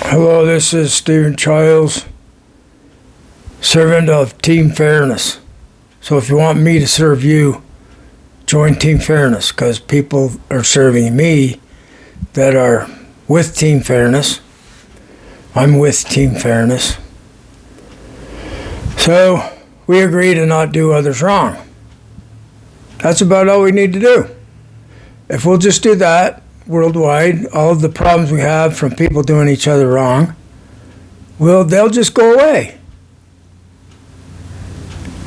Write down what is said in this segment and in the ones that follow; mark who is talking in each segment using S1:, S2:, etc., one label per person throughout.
S1: Hello, this is Stephen Childs, servant of Team Fairness. So if you want me to serve you, join Team Fairness, because people are serving me that are with Team Fairness. I'm with Team Fairness. So we agree to not do others wrong. That's about all we need to do. If we'll just do that worldwide, all of the problems we have from people doing each other wrong, they'll just go away.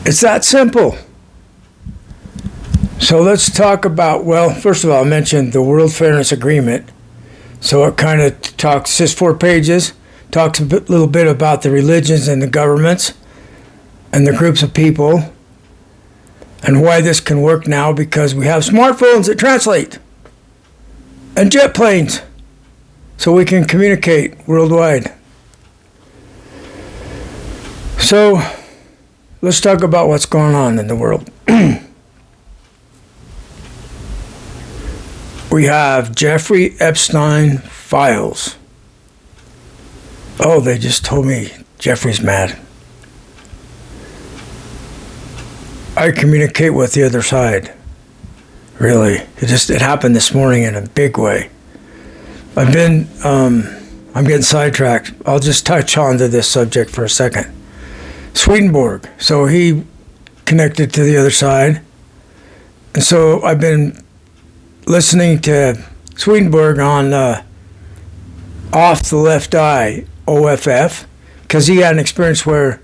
S1: It's that simple. So let's talk about, first of all, I mentioned the World Fairness Agreement. So it kind of talks, just 4 pages, talks a little bit about the religions and the governments and the groups of people and why this can work now, because we have smartphones that translate and jet planes, so we can communicate worldwide. So let's talk about what's going on in the world. We have Jeffrey Epstein files. Oh, they just told me Jeffrey's mad. I communicate with the other side. Really, it happened this morning in a big way. I'm getting sidetracked. I'll just touch on to this subject for a second. Swedenborg, so he connected to the other side. And so I've been listening to Swedenborg on Off the Left Eye, OFF, because he had an experience where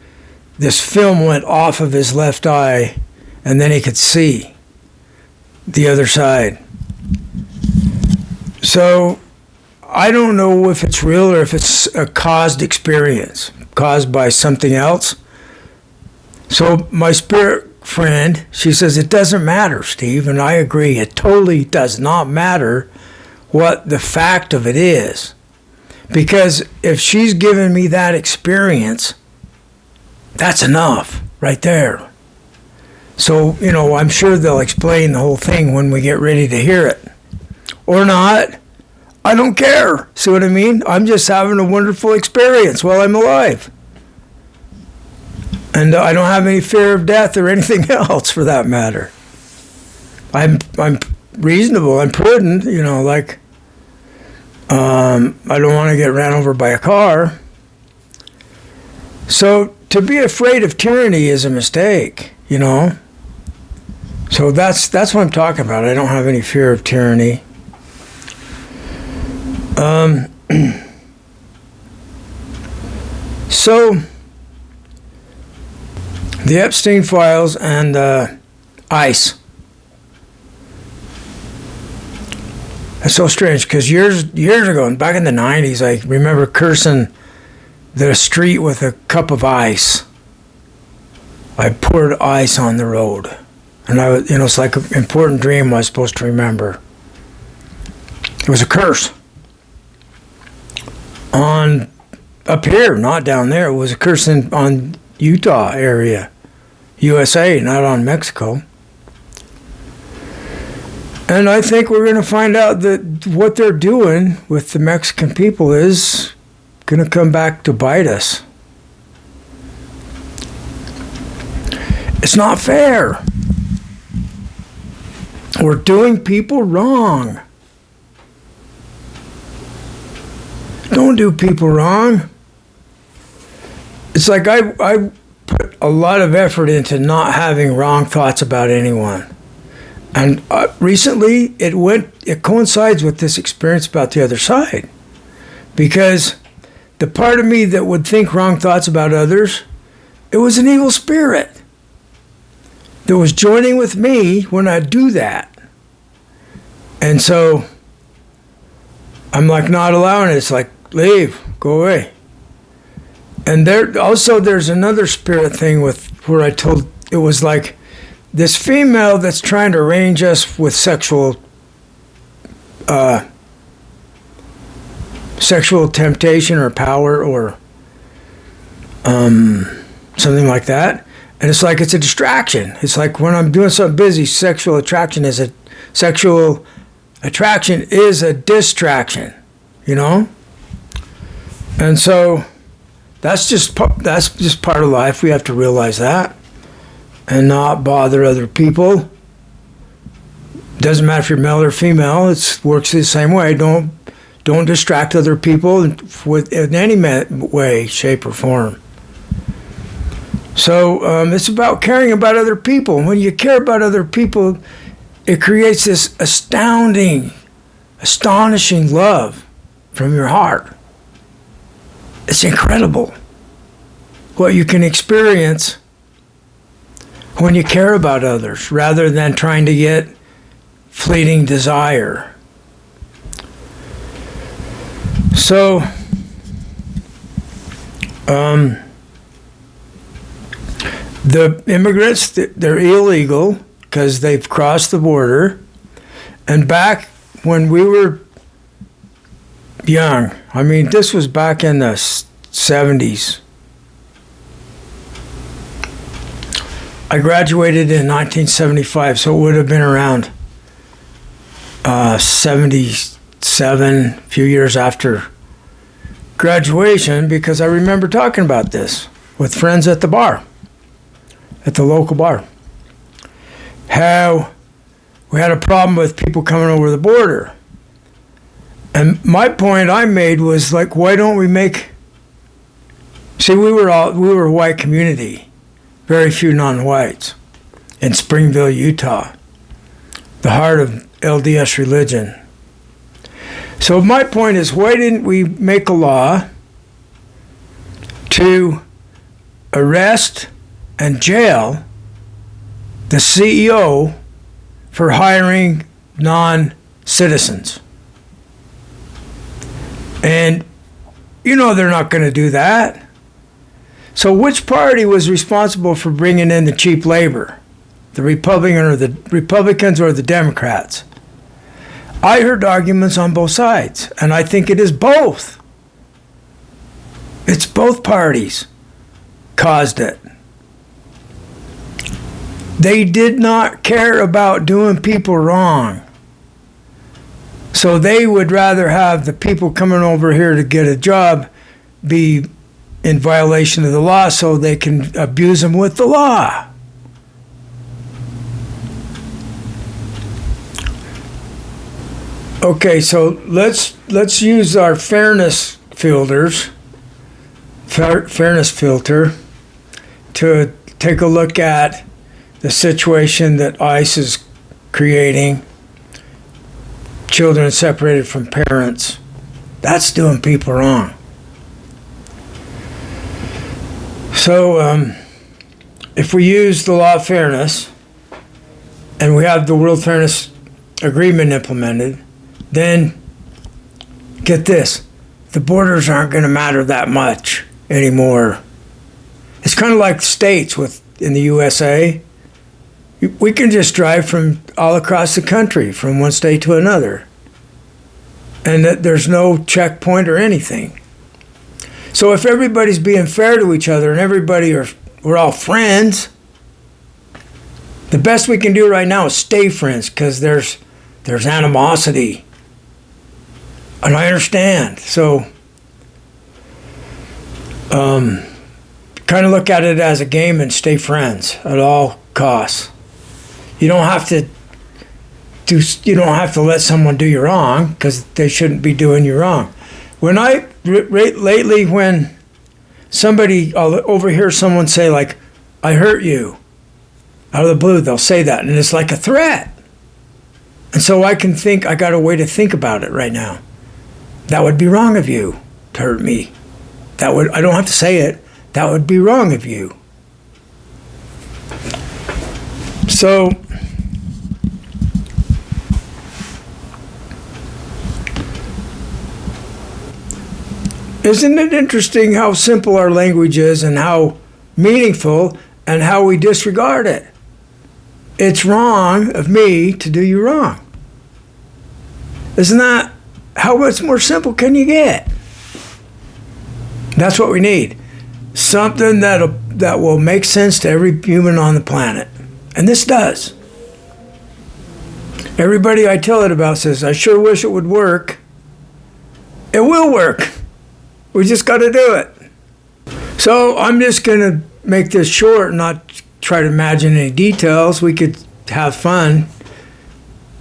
S1: this film went off of his left eye and then he could see the other side. So I don't know if it's real or if it's a caused experience, caused by something else. So my spirit friend, she says, it doesn't matter, Steve, and I agree. It totally does not matter what the fact of it is. Because if she's given me that experience, that's enough right there. So, I'm sure they'll explain the whole thing when we get ready to hear it. Or not. I don't care. See what I mean? I'm just having a wonderful experience while I'm alive. And I don't have any fear of death or anything else for that matter. I'm reasonable. I'm prudent, I don't want to get ran over by a car. So to be afraid of tyranny is a mistake, So that's what I'm talking about. I don't have any fear of tyranny. So the Epstein files and ICE. That's so strange, because years ago, back in the 90s, I remember cursing the street with a cup of ice. I poured ice on the road. And it's like an important dream I was supposed to remember. It was a curse. Up here, not down there. It was a curse on Utah area. USA, not on Mexico. And I think we're going to find out that what they're doing with the Mexican people is going to come back to bite us. It's not fair. We're doing people wrong. Don't do people wrong. It's like I put a lot of effort into not having wrong thoughts about anyone. And recently, it coincides with this experience about the other side. Because the part of me that would think wrong thoughts about others, it was an evil spirit that was joining with me when I do that. And so I'm like not allowing it. It's like, leave, go away. And there's another spirit thing where I told, it was like this female that's trying to arrange us with sexual temptation or power or something like that. And it's like it's a distraction. It's like when I'm doing something busy, sexual attraction is a distraction, And And so that's just part of life. We have to realize that and not bother other people. Doesn't matter if you're male or female. It works the same way. Don't distract other people in any way, shape, or form. So it's about caring about other people. When you care about other people, it creates this astonishing love from your heart. It's incredible what you can experience when you care about others rather than trying to get fleeting desire. So, the immigrants, they're illegal because they've crossed the border. And back when we were young, I mean, this was back in the 70s. I graduated in 1975, so it would have been around 77, a few years after graduation, because I remember talking about this with friends at the bar, at the local bar. How we had a problem with people coming over the border. And my point I made was like, why don't we make... See, we were a white community, very few non-whites, in Springville, Utah, the heart of LDS religion. So my point is, why didn't we make a law to arrest and jail the CEO for hiring non-citizens? And you know they're not going to do that. So which party was responsible for bringing in the cheap labor? The Republicans or the Democrats? I heard arguments on both sides, and I think it is both. It's both parties caused it. They did not care about doing people wrong. So they would rather have the people coming over here to get a job be in violation of the law so they can abuse them with the law. Okay, so let's use our fairness filter to take a look at the situation that ICE is creating. Children separated from parents. That's doing people wrong. So if we use the law of fairness and we have the World Fairness Agreement implemented, then get this, the borders aren't going to matter that much anymore. It's kind of like states in the USA. We can just drive from all across the country, from one state to another. And that there's no checkpoint or anything. So if everybody's being fair to each other and we're all friends, the best we can do right now is stay friends, because there's animosity. And I understand. So kind of look at it as a game and stay friends at all costs. You don't have to let someone do you wrong, because they shouldn't be doing you wrong. Lately, when somebody, I'll overhear someone say, like, I hurt you, out of the blue, they'll say that, and it's like a threat. And so I got a way to think about it right now. That would be wrong of you to hurt me. I don't have to say it. That would be wrong of you. So, isn't it interesting how simple our language is and how meaningful and how we disregard it? It's wrong of me to do you wrong. Isn't that, how much more simple can you get? That's what we need. Something that will make sense to every human on the planet. And this does. Everybody I tell it about says, I sure wish it would work. It will work. We just got to do it. So I'm just going to make this short and not try to imagine any details. We could have fun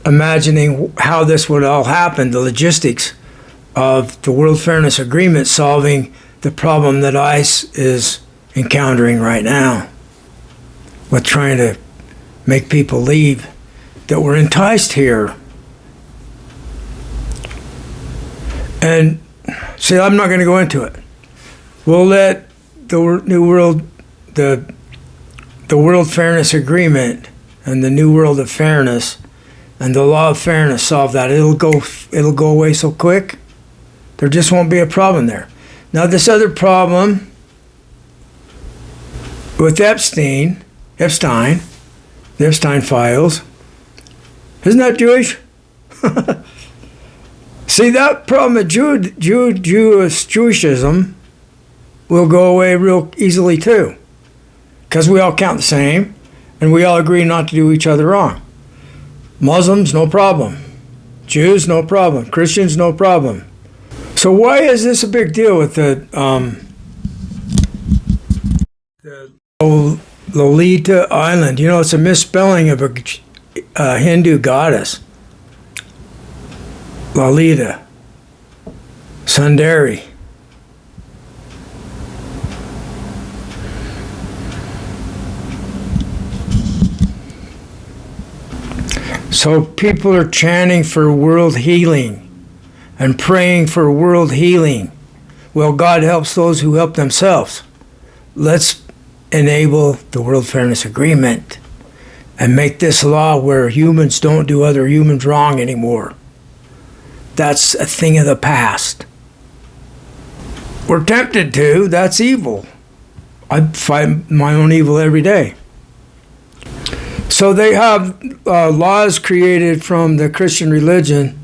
S1: imagining how this would all happen, the logistics of the World Fairness Agreement solving the problem that ICE is encountering right now with trying to make people leave that were enticed here. And see, I'm not going to go into it. We'll let the New World, the World Fairness Agreement and the New World of Fairness and the law of fairness solve that. It'll go away so quick. There just won't be a problem there. Now this other problem with Epstein, the Epstein files, isn't that Jewish? See, that problem of Jewishism will go away real easily too, because we all count the same and we all agree not to do each other wrong. Muslims, no problem. Jews, no problem. Christians, no problem. So why is this a big deal with the Lolita Island? You know, it's a misspelling of a Hindu goddess. Lalita, Sundari. So people are chanting for world healing and praying for world healing. Well, God helps those who help themselves. Let's enable the World Fairness Agreement and make this law where humans don't do other humans wrong anymore. That's a thing of the past. We're tempted to. That's evil. I fight my own evil every day. So they have laws created from the Christian religion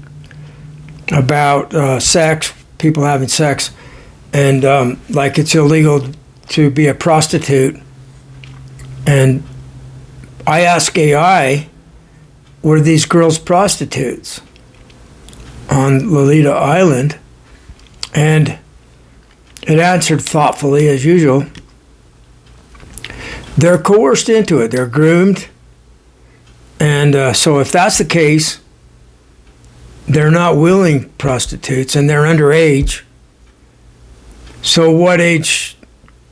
S1: about sex, people having sex, and like it's illegal to be a prostitute. And I asked AI, were these girls prostitutes on Lolita Island? And it answered thoughtfully, as usual. They're coerced into it. They're groomed. And so if that's the case, they're not willing prostitutes and they're underage. So what age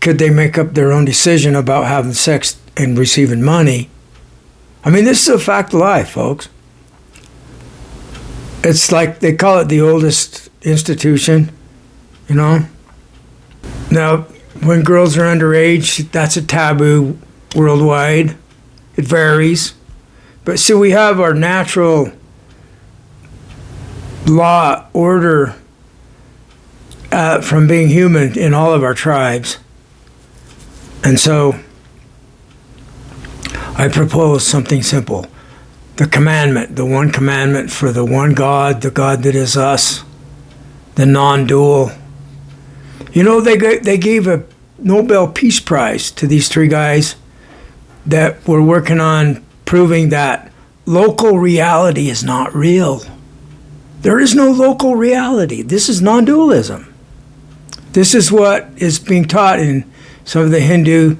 S1: could they make up their own decision about having sex and receiving money? I mean, this is a fact of life, folks. It's like they call it the oldest institution, you know? Now, when girls are underage, that's a taboo worldwide. It varies. But see, we have our natural law order from being human in all of our tribes. And so I propose something simple. The commandment, the one commandment for the one God, the God that is us, the non-dual. You know, they gave a Nobel Peace Prize to these three guys that were working on proving that local reality is not real. There is no local reality. This is non-dualism. This is what is being taught in some of the Hindu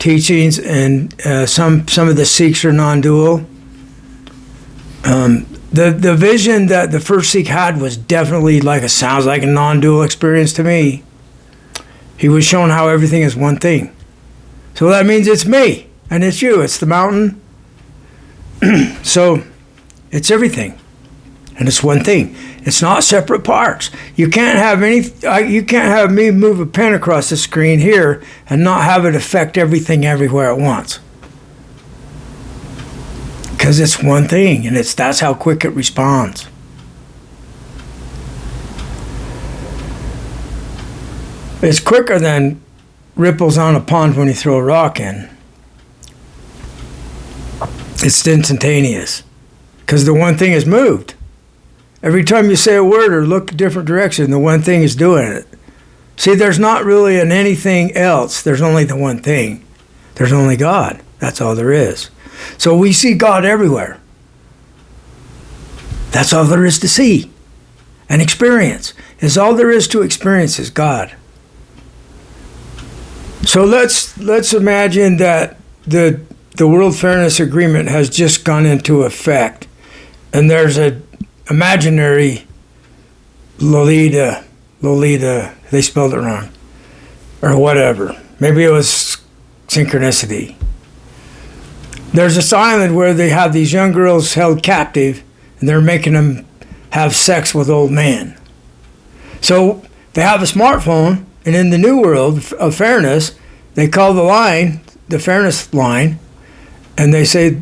S1: teachings, and some of the Sikhs are non-dual. The vision that the first Sikh had was definitely sounds like a non-dual experience to me. He was shown how everything is one thing. So that means it's me, and it's you, it's the mountain. So it's everything, and it's one thing. It's not separate parts. You can't have me move a pen across the screen here and not have it affect everything everywhere at once. Because it's one thing, and that's how quick it responds. It's quicker than ripples on a pond when you throw a rock in. It's instantaneous, because the one thing is moved. Every time you say a word or look a different direction, the one thing is doing it. See, there's not really an anything else. There's only the one thing. There's only God. That's all there is. So we see God everywhere. That's all there is to see and experience. is all there is to experience is God. So let's imagine that the World Fairness Agreement has just gone into effect, and there's a imaginary Lolita, they spelled it wrong, or whatever. Maybe it was synchronicity. There's this island where they have these young girls held captive, and they're making them have sex with old men. So they have a smartphone, and in the new world of fairness, they call the line, the fairness line, and they say,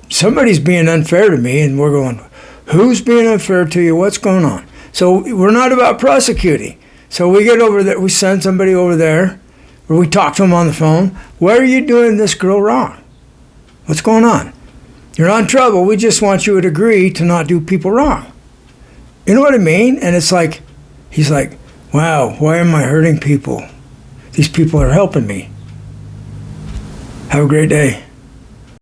S1: somebody's being unfair to me, and we're going, who's being unfair to you? What's going on? So we're not about prosecuting. So we get over there, we send somebody over there, or we talk to them on the phone. Why are you doing this girl wrong? What's going on? You're not in trouble. We just want you to agree to not do people wrong. You know what I mean? And it's like, he's like, wow, why am I hurting people? These people are helping me. Have a great day.